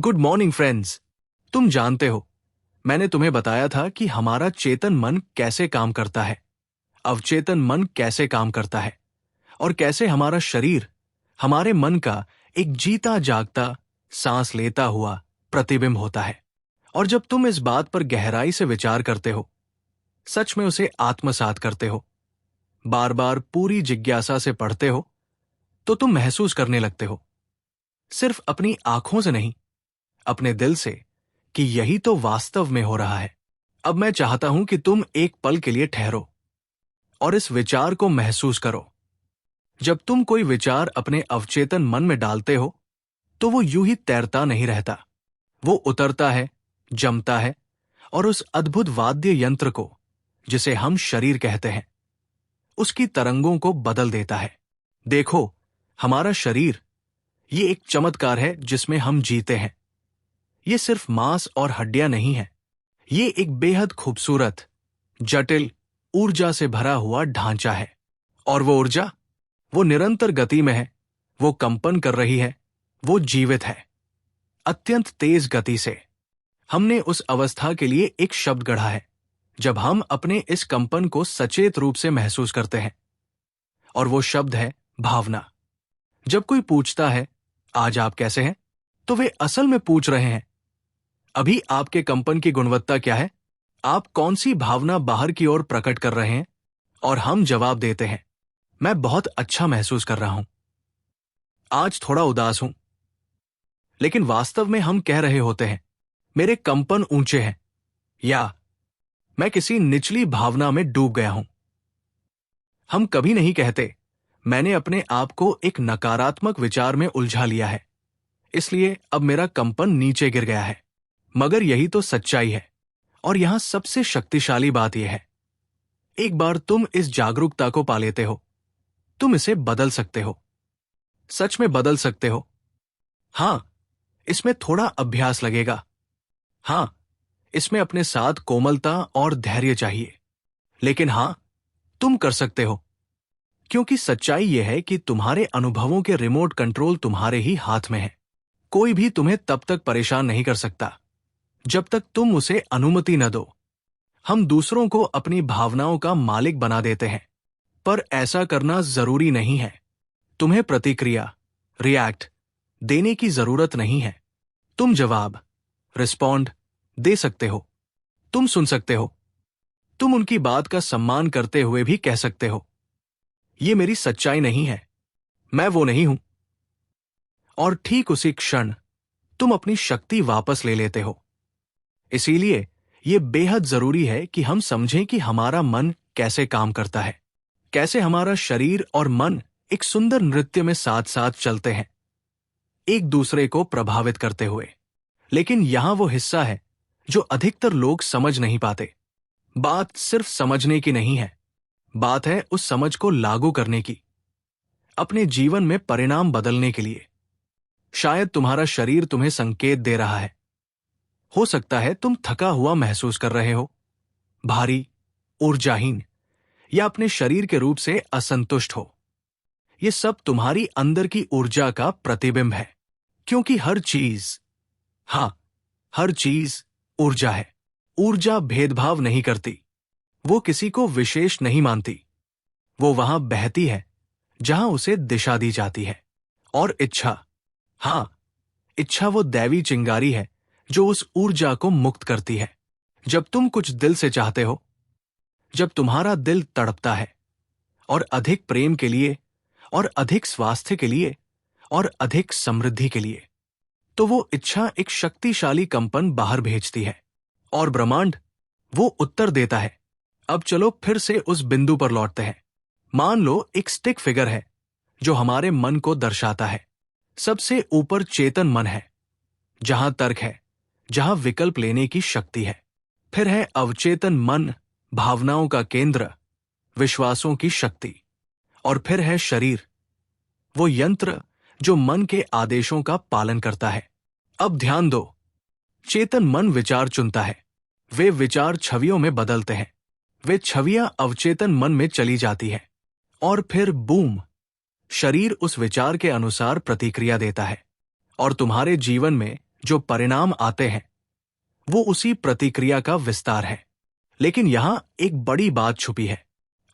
Good morning friends. तुम जानते हो, मैंने तुम्हें बताया था कि हमारा चेतन मन कैसे काम करता है, अवचेतन मन कैसे काम करता है और कैसे हमारा शरीर हमारे मन का एक जीता जागता, सांस लेता हुआ प्रतिबिंब होता है। और जब तुम इस बात पर गहराई से विचार करते हो, सच में उसे आत्मसात करते हो, बार बार पूरी जिज्ञासा से पढ़ते हो, तो तुम महसूस करने लगते हो, सिर्फ अपनी आंखों से नहीं, अपने दिल से, कि यही तो वास्तव में हो रहा है। अब मैं चाहता हूं कि तुम एक पल के लिए ठहरो और इस विचार को महसूस करो। जब तुम कोई विचार अपने अवचेतन मन में डालते हो, तो वो यूं ही तैरता नहीं रहता। वो उतरता है, जमता है और उस अद्भुत वाद्य यंत्र को, जिसे हम शरीर कहते हैं, उसकी तरंगों को बदल देता है। देखो, हमारा शरीर ये एक चमत्कार है जिसमें हम जीते हैं। ये सिर्फ मांस और हड्डियां नहीं है, ये एक बेहद खूबसूरत, जटिल, ऊर्जा से भरा हुआ ढांचा है। और वो ऊर्जा, वो निरंतर गति में है, वो कंपन कर रही है, वो जीवित है, अत्यंत तेज गति से। हमने उस अवस्था के लिए एक शब्द गढ़ा है, जब हम अपने इस कंपन को सचेत रूप से महसूस करते हैं, और वो शब्द है भावना। जब कोई पूछता है, आज आप कैसे हैं, तो वे असल में पूछ रहे हैं, अभी आपके कंपन की गुणवत्ता क्या है? आप कौन सी भावना बाहर की ओर प्रकट कर रहे हैं? और हम जवाब देते हैं, मैं बहुत अच्छा महसूस कर रहा हूं, आज थोड़ा उदास हूं। लेकिन वास्तव में हम कह रहे होते हैं, मेरे कंपन ऊंचे हैं, या मैं किसी निचली भावना में डूब गया हूं। हम कभी नहीं कहते, मैंने अपने आप को एक नकारात्मक विचार में उलझा लिया है, इसलिए अब मेरा कंपन नीचे गिर गया है। मगर यही तो सच्चाई है। और यहां सबसे शक्तिशाली बात यह है, एक बार तुम इस जागरूकता को पा लेते हो, तुम इसे बदल सकते हो, सच में बदल सकते हो। हां, इसमें थोड़ा अभ्यास लगेगा। हां, इसमें अपने साथ कोमलता और धैर्य चाहिए। लेकिन हां, तुम कर सकते हो, क्योंकि सच्चाई यह है कि तुम्हारे अनुभवों के रिमोट कंट्रोल तुम्हारे ही हाथ में है। कोई भी तुम्हें तब तक परेशान नहीं कर सकता जब तक तुम उसे अनुमति न दो। हम दूसरों को अपनी भावनाओं का मालिक बना देते हैं, पर ऐसा करना जरूरी नहीं है। तुम्हें प्रतिक्रिया, रिएक्ट देने की जरूरत नहीं है। तुम जवाब, रिस्पॉन्ड दे सकते हो। तुम सुन सकते हो। तुम उनकी बात का सम्मान करते हुए भी कह सकते हो, ये मेरी सच्चाई नहीं है, मैं वो नहीं हूं। और ठीक उसी क्षण तुम अपनी शक्ति वापस ले लेते हो। इसीलिए यह बेहद जरूरी है कि हम समझें कि हमारा मन कैसे काम करता है, कैसे हमारा शरीर और मन एक सुंदर नृत्य में साथ साथ चलते हैं, एक दूसरे को प्रभावित करते हुए। लेकिन यहां वो हिस्सा है जो अधिकतर लोग समझ नहीं पाते। बात सिर्फ समझने की नहीं है, बात है उस समझ को लागू करने की, अपने जीवन में परिणाम बदलने के लिए। शायद तुम्हारा शरीर तुम्हें संकेत दे रहा है। हो सकता है तुम थका हुआ महसूस कर रहे हो, भारी, ऊर्जाहीन, या अपने शरीर के रूप से असंतुष्ट हो। यह सब तुम्हारी अंदर की ऊर्जा का प्रतिबिंब है, क्योंकि हर चीज, हां, हर चीज ऊर्जा है। ऊर्जा भेदभाव नहीं करती, वो किसी को विशेष नहीं मानती। वो वहां बहती है जहां उसे दिशा दी जाती है। और इच्छा, हां, इच्छा वो दैवी चिंगारी है जो उस ऊर्जा को मुक्त करती है। जब तुम कुछ दिल से चाहते हो, जब तुम्हारा दिल तड़पता है, और अधिक प्रेम के लिए, और अधिक स्वास्थ्य के लिए, और अधिक समृद्धि के लिए, तो वो इच्छा एक शक्तिशाली कंपन बाहर भेजती है, और ब्रह्मांड वो उत्तर देता है। अब चलो फिर से उस बिंदु पर लौटते हैं। मान लो एक स्टिक फिगर है जो हमारे मन को दर्शाता है। सबसे ऊपर चेतन मन है, जहां तर्क है, जहां विकल्प लेने की शक्ति है। फिर है अवचेतन मन, भावनाओं का केंद्र, विश्वासों की शक्ति। और फिर है शरीर, वो यंत्र जो मन के आदेशों का पालन करता है। अब ध्यान दो, चेतन मन विचार चुनता है, वे विचार छवियों में बदलते हैं, वे छवियां अवचेतन मन में चली जाती है, और फिर बूम, शरीर उस विचार के अनुसार प्रतिक्रिया देता है। और तुम्हारे जीवन में जो परिणाम आते हैं वो उसी प्रतिक्रिया का विस्तार है। लेकिन यहां एक बड़ी बात छुपी है।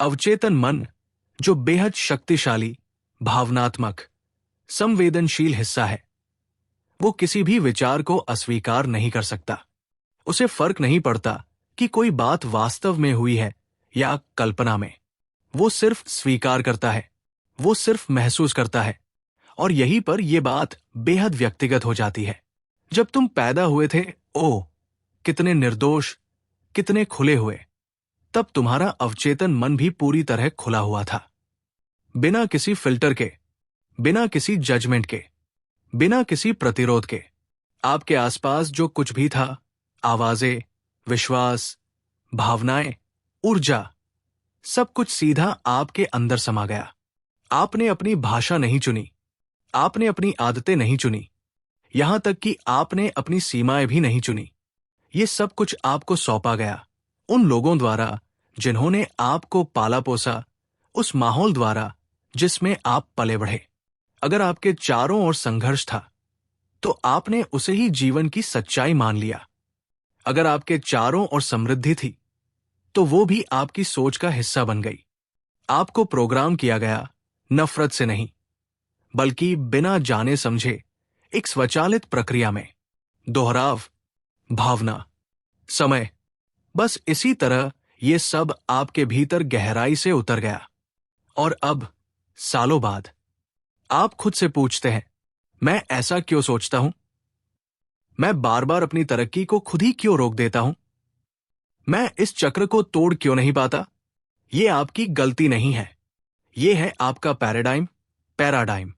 अवचेतन मन, जो बेहद शक्तिशाली, भावनात्मक, संवेदनशील हिस्सा है, वो किसी भी विचार को अस्वीकार नहीं कर सकता। उसे फर्क नहीं पड़ता कि कोई बात वास्तव में हुई है या कल्पना में। वो सिर्फ स्वीकार करता है, वो सिर्फ महसूस करता है। और यहीं पर यह बात बेहद व्यक्तिगत हो जाती है। जब तुम पैदा हुए थे, ओह कितने निर्दोष, कितने खुले हुए, तब तुम्हारा अवचेतन मन भी पूरी तरह खुला हुआ था। बिना किसी फिल्टर के, बिना किसी जजमेंट के, बिना किसी प्रतिरोध के, आपके आसपास जो कुछ भी था, आवाजें, विश्वास, भावनाएं, ऊर्जा, सब कुछ सीधा आपके अंदर समा गया। आपने अपनी भाषा नहीं चुनी, आपने अपनी आदतें नहीं चुनी, यहां तक कि आपने अपनी सीमाएं भी नहीं चुनी। ये सब कुछ आपको सौंपा गया उन लोगों द्वारा जिन्होंने आपको पाला पोसा, उस माहौल द्वारा जिसमें आप पले बढ़े। अगर आपके चारों ओर संघर्ष था तो आपने उसे ही जीवन की सच्चाई मान लिया। अगर आपके चारों ओर समृद्धि थी तो वो भी आपकी सोच का हिस्सा बन गई। आपको प्रोग्राम किया गया नफरत से नहीं, बल्कि बिना जाने समझे एक स्वचालित प्रक्रिया में। दोहराव, भावना, समय, बस इसी तरह ये सब आपके भीतर गहराई से उतर गया। और अब सालों बाद आप खुद से पूछते हैं, मैं ऐसा क्यों सोचता हूं? मैं बार बार अपनी तरक्की को खुद ही क्यों रोक देता हूं? मैं इस चक्र को तोड़ क्यों नहीं पाता? ये आपकी गलती नहीं है, ये है आपका पैराडाइम।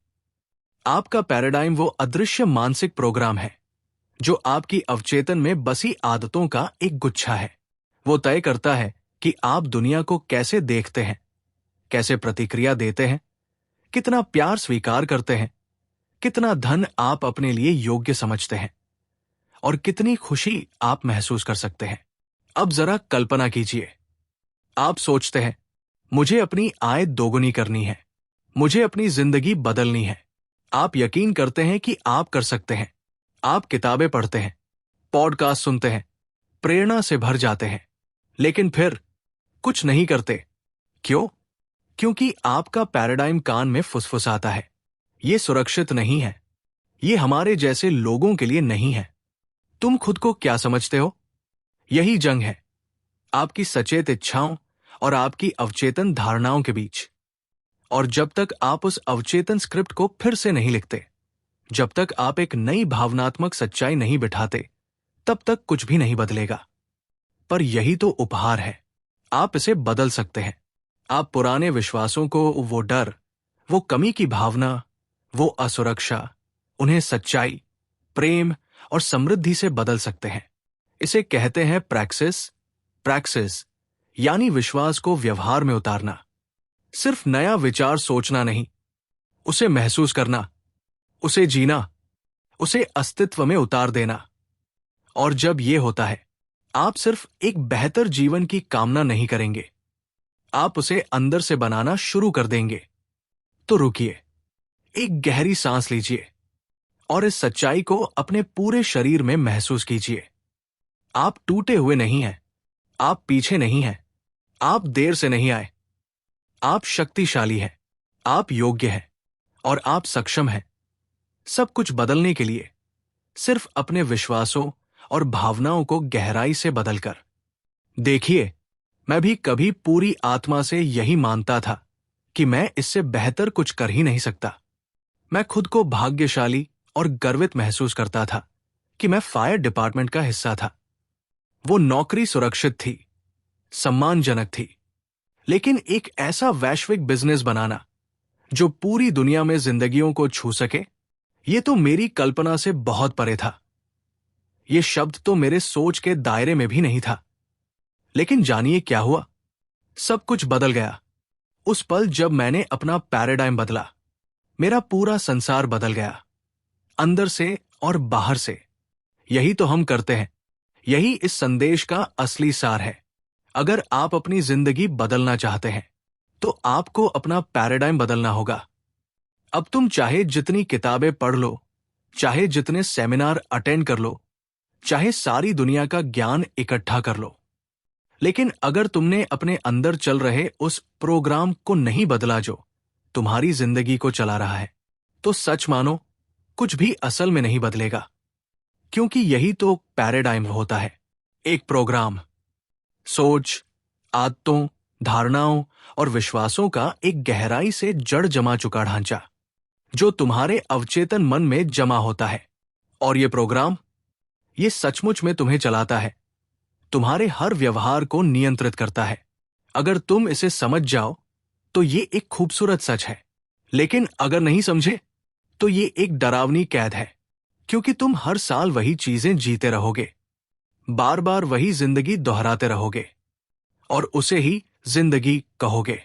आपका पैराडाइम वो अदृश्य मानसिक प्रोग्राम है जो आपकी अवचेतन में बसी आदतों का एक गुच्छा है। वो तय करता है कि आप दुनिया को कैसे देखते हैं, कैसे प्रतिक्रिया देते हैं, कितना प्यार स्वीकार करते हैं, कितना धन आप अपने लिए योग्य समझते हैं और कितनी खुशी आप महसूस कर सकते हैं। अब जरा कल्पना कीजिए, आप सोचते हैं, मुझे अपनी आय दोगुनी करनी है, मुझे अपनी जिंदगी बदलनी है। आप यकीन करते हैं कि आप कर सकते हैं। आप किताबें पढ़ते हैं, पॉडकास्ट सुनते हैं, प्रेरणा से भर जाते हैं, लेकिन फिर कुछ नहीं करते। क्यों? क्योंकि आपका पैराडाइम कान में फुसफुसाता है, ये सुरक्षित नहीं है, ये हमारे जैसे लोगों के लिए नहीं है। तुम खुद को क्या समझते हो? यही जंग है आपकी सचेत इच्छाओं और आपकी अवचेतन धारणाओं के बीच। और जब तक आप उस अवचेतन स्क्रिप्ट को फिर से नहीं लिखते, जब तक आप एक नई भावनात्मक सच्चाई नहीं बिठाते, तब तक कुछ भी नहीं बदलेगा। पर यही तो उपहार है, आप इसे बदल सकते हैं। आप पुराने विश्वासों को, वो डर, वो कमी की भावना, वो असुरक्षा, उन्हें सच्चाई, प्रेम और समृद्धि से बदल सकते हैं। इसे कहते हैं प्रैक्सिस, यानी विश्वास को व्यवहार में उतारना। सिर्फ नया विचार सोचना नहीं, उसे महसूस करना, उसे जीना, उसे अस्तित्व में उतार देना। और जब यह होता है, आप सिर्फ एक बेहतर जीवन की कामना नहीं करेंगे, आप उसे अंदर से बनाना शुरू कर देंगे। तो रुकिए, एक गहरी सांस लीजिए और इस सच्चाई को अपने पूरे शरीर में महसूस कीजिए। आप टूटे हुए नहीं हैं, आप पीछे नहीं हैं, आप देर से नहीं आए, आप शक्तिशाली हैं, आप योग्य हैं और आप सक्षम हैं सब कुछ बदलने के लिए, सिर्फ अपने विश्वासों और भावनाओं को गहराई से बदलकर। देखिए, मैं भी कभी पूरी आत्मा से यही मानता था कि मैं इससे बेहतर कुछ कर ही नहीं सकता। मैं खुद को भाग्यशाली और गर्वित महसूस करता था कि मैं फायर डिपार्टमेंट का हिस्सा था। वो नौकरी सुरक्षित थी, सम्मानजनक थी, लेकिन एक ऐसा वैश्विक बिजनेस बनाना जो पूरी दुनिया में जिंदगियों को छू सके, ये तो मेरी कल्पना से बहुत परे था। ये शब्द तो मेरे सोच के दायरे में भी नहीं था। लेकिन जानिए क्या हुआ? सब कुछ बदल गया उस पल जब मैंने अपना पैराडाइम बदला। मेरा पूरा संसार बदल गया, अंदर से और बाहर से। यही तो हम करते हैं, यही इस संदेश का असली सार है। अगर आप अपनी जिंदगी बदलना चाहते हैं तो आपको अपना पैराडाइम बदलना होगा। अब तुम चाहे जितनी किताबें पढ़ लो, चाहे जितने सेमिनार अटेंड कर लो, चाहे सारी दुनिया का ज्ञान इकट्ठा कर लो, लेकिन अगर तुमने अपने अंदर चल रहे उस प्रोग्राम को नहीं बदला जो तुम्हारी जिंदगी को चला रहा है, तो सच मानो कुछ भी असल में नहीं बदलेगा। क्योंकि यही तो पैराडाइम होता है, एक प्रोग्राम, सोच, आदतों, धारणाओं और विश्वासों का एक गहराई से जड़ जमा चुका ढांचा जो तुम्हारे अवचेतन मन में जमा होता है। और ये प्रोग्राम, ये सचमुच में तुम्हें चलाता है, तुम्हारे हर व्यवहार को नियंत्रित करता है। अगर तुम इसे समझ जाओ तो ये एक खूबसूरत सच है, लेकिन अगर नहीं समझे तो ये एक डरावनी कैद है, क्योंकि तुम हर साल वही चीजें जीते रहोगे, बार बार वही जिंदगी दोहराते रहोगे और उसे ही जिंदगी कहोगे।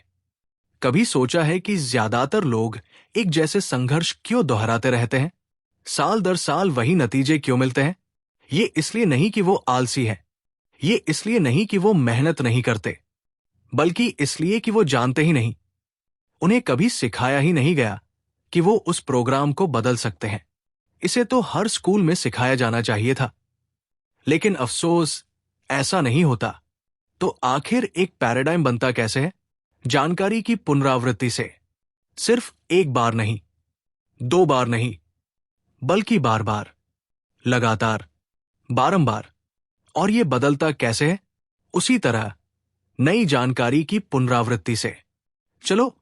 कभी सोचा है कि ज्यादातर लोग एक जैसे संघर्ष क्यों दोहराते रहते हैं? साल दर साल वही नतीजे क्यों मिलते हैं? ये इसलिए नहीं कि वो आलसी है, ये इसलिए नहीं कि वो मेहनत नहीं करते, बल्कि इसलिए कि वो जानते ही नहीं, उन्हें कभी सिखाया ही नहीं गया कि वो उस प्रोग्राम को बदल सकते हैं। इसे तो हर स्कूल में सिखाया जाना चाहिए था, लेकिन अफसोस ऐसा नहीं होता। तो आखिर एक पैराडाइम बनता कैसे है? जानकारी की पुनरावृत्ति से। सिर्फ एक बार नहीं, दो बार नहीं, बल्कि बार बार, लगातार, बारंबार। और ये बदलता कैसे है? उसी तरह नई जानकारी की पुनरावृत्ति से। चलो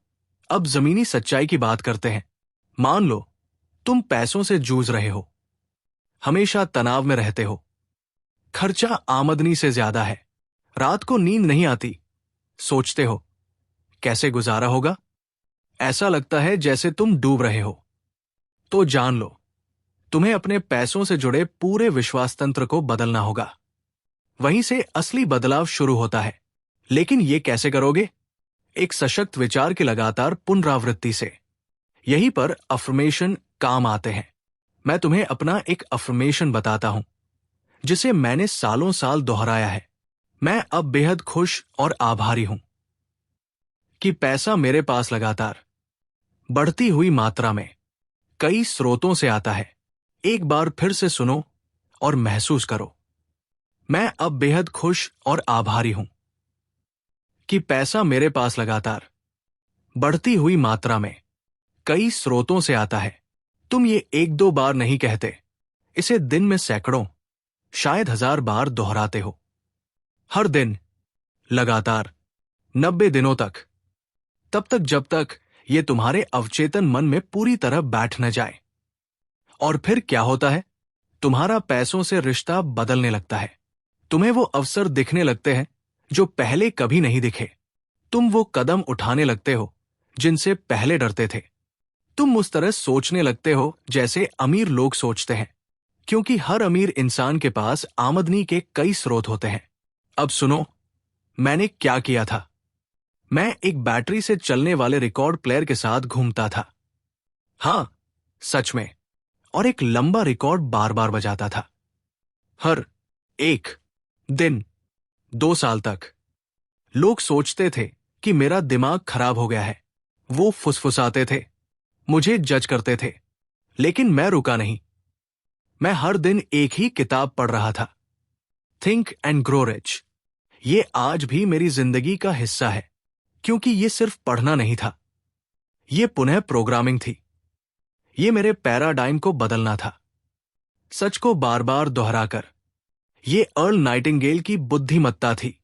अब जमीनी सच्चाई की बात करते हैं। मान लो तुम पैसों से जूझ रहे हो, हमेशा तनाव में रहते हो, खर्चा आमदनी से ज्यादा है, रात को नींद नहीं आती, सोचते हो कैसे गुजारा होगा, ऐसा लगता है जैसे तुम डूब रहे हो। तो जान लो, तुम्हें अपने पैसों से जुड़े पूरे विश्वास तंत्र को बदलना होगा। वहीं से असली बदलाव शुरू होता है। लेकिन ये कैसे करोगे? एक सशक्त विचार की लगातार पुनरावृत्ति से। यहीं पर अफर्मेशन काम आते हैं। मैं तुम्हें अपना एक अफर्मेशन बताता हूं जिसे मैंने सालों साल दोहराया है। मैं अब बेहद खुश और आभारी हूं कि पैसा मेरे पास लगातार बढ़ती हुई मात्रा में कई स्रोतों से आता है। एक बार फिर से सुनो और महसूस करो। मैं अब बेहद खुश और आभारी हूं कि पैसा मेरे पास लगातार बढ़ती हुई मात्रा में कई स्रोतों से आता है। तुम ये एक दो बार नहीं कहते, इसे दिन में सैकड़ों, शायद 1000 बार दोहराते हो। हर दिन, लगातार, 90 दिनों तक, तब तक जब तक ये तुम्हारे अवचेतन मन में पूरी तरह बैठ न जाए। और फिर क्या होता है? तुम्हारा पैसों से रिश्ता बदलने लगता है। तुम्हें वो अवसर दिखने लगते हैं जो पहले कभी नहीं दिखे। तुम वो कदम उठाने लगते हो जिनसे पहले डरते थे। तुम उस तरह सोचने लगते हो जैसे अमीर लोग सोचते हैं, क्योंकि हर अमीर इंसान के पास आमदनी के कई स्रोत होते हैं। अब सुनो, मैंने क्या किया था। मैं एक बैटरी से चलने वाले रिकॉर्ड प्लेयर के साथ घूमता था। हां, सच में। और एक लंबा रिकॉर्ड बार बार बजाता था, हर एक दिन, 2 साल तक। लोग सोचते थे कि मेरा दिमाग खराब हो गया है। वो फुसफुसाते थे, मुझे जज करते थे, लेकिन मैं रुका नहीं। मैं हर दिन एक ही किताब पढ़ रहा था, थिंक एंड ग्रो रिच। ये आज भी मेरी जिंदगी का हिस्सा है, क्योंकि ये सिर्फ पढ़ना नहीं था, ये पुनः प्रोग्रामिंग थी। ये मेरे पैराडाइम को बदलना था, सच को बार बार दोहराकर। ये अर्ल नाइटिंगेल की बुद्धिमत्ता थी,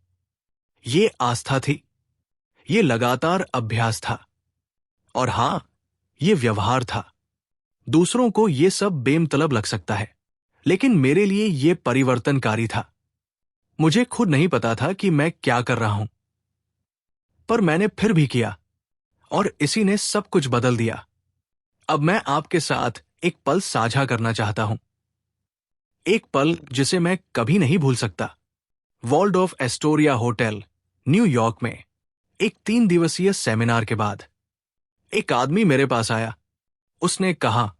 ये आस्था थी, ये लगातार अभ्यास था, और हां, ये व्यवहार था। दूसरों को ये सब बेमतलब लग सकता है, लेकिन मेरे लिए ये परिवर्तनकारी था। मुझे खुद नहीं पता था कि मैं क्या कर रहा हूं, पर मैंने फिर भी किया, और इसी ने सब कुछ बदल दिया। अब मैं आपके साथ एक पल साझा करना चाहता हूं, एक पल जिसे मैं कभी नहीं भूल सकता। वॉल्डॉर्फ एस्टोरिया होटल, न्यूयॉर्क में एक 3 दिवसीय सेमिनार के बाद एक आदमी मेरे पास आया। उसने कहा,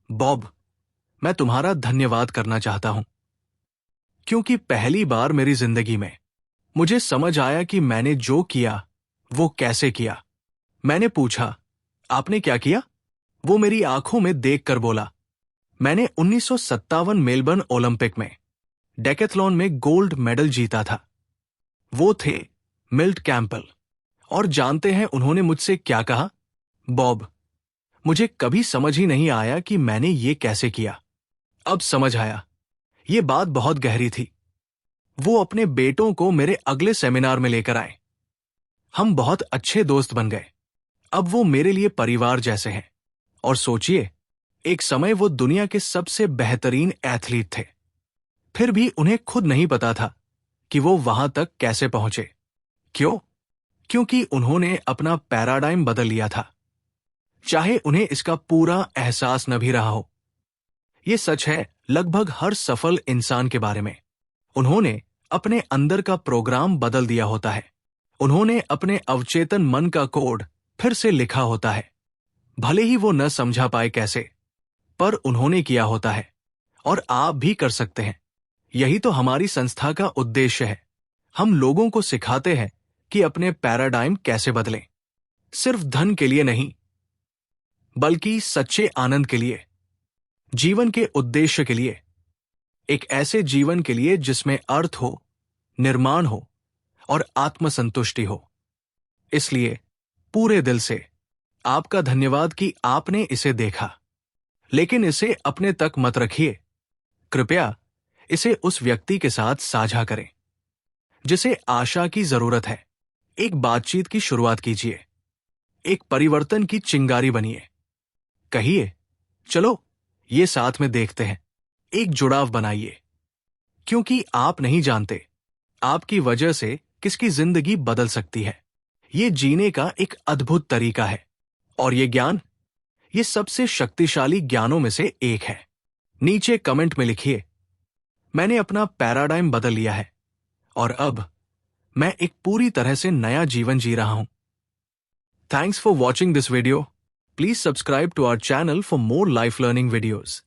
बॉब, मैं तुम्हारा धन्यवाद करना चाहता हूं, क्योंकि पहली बार मेरी जिंदगी में मुझे समझ आया कि मैंने जो किया वो कैसे किया। मैंने पूछा, आपने क्या किया? वो मेरी आंखों में देखकर बोला, मैंने 1957 मेलबर्न ओलंपिक में डेकेथलॉन में गोल्ड मेडल जीता था। वो थे मिल्ट कैंपबेल। और जानते हैं उन्होंने मुझसे क्या कहा? बॉब, मुझे कभी समझ ही नहीं आया कि मैंने ये कैसे किया। अब समझ आया। ये बात बहुत गहरी थी। वो अपने बेटों को मेरे अगले सेमिनार में लेकर आए। हम बहुत अच्छे दोस्त बन गए। अब वो मेरे लिए परिवार जैसे हैं। और सोचिए, एक समय वो दुनिया के सबसे बेहतरीन एथलीट थे। फिर भी उन्हें खुद नहीं पता था कि वो वहां तक कैसे पहुंचे। क्यों? क्योंकि उन्होंने अपना पैराडाइम बदल लिया था, चाहे उन्हें इसका पूरा एहसास न भी रहा हो। ये सच है लगभग हर सफल इंसान के बारे में। उन्होंने अपने अंदर का प्रोग्राम बदल दिया होता है। उन्होंने अपने अवचेतन मन का कोड फिर से लिखा होता है। भले ही वो न समझा पाए कैसे, पर उन्होंने किया होता है। और आप भी कर सकते हैं। यही तो हमारी संस्था का उद्देश्य है। हम लोगों को सिखाते हैं कि अपने पैराडाइम कैसे बदलें। सिर्फ धन के लिए नहीं, बल्कि सच्चे आनंद के लिए, जीवन के उद्देश्य के लिए, एक ऐसे जीवन के लिए जिसमें अर्थ हो, निर्माण हो और आत्मसंतुष्टि हो। इसलिए पूरे दिल से आपका धन्यवाद कि आपने इसे देखा। लेकिन इसे अपने तक मत रखिए। कृपया इसे उस व्यक्ति के साथ साझा करें जिसे आशा की जरूरत है। एक बातचीत की शुरुआत कीजिए। एक परिवर्तन की चिंगारी बनिए। कहिए, चलो ये साथ में देखते हैं। एक जुड़ाव बनाइए। क्योंकि आप नहीं जानते आपकी वजह से किसकी जिंदगी बदल सकती है। ये जीने का एक अद्भुत तरीका है। और ये ज्ञान, ये सबसे शक्तिशाली ज्ञानों में से एक है। नीचे कमेंट में लिखिए, मैंने अपना पैराडाइम बदल लिया है और अब मैं एक पूरी तरह से नया जीवन जी रहा हूं। Thanks for watching this video. Please subscribe to our channel for more life learning videos.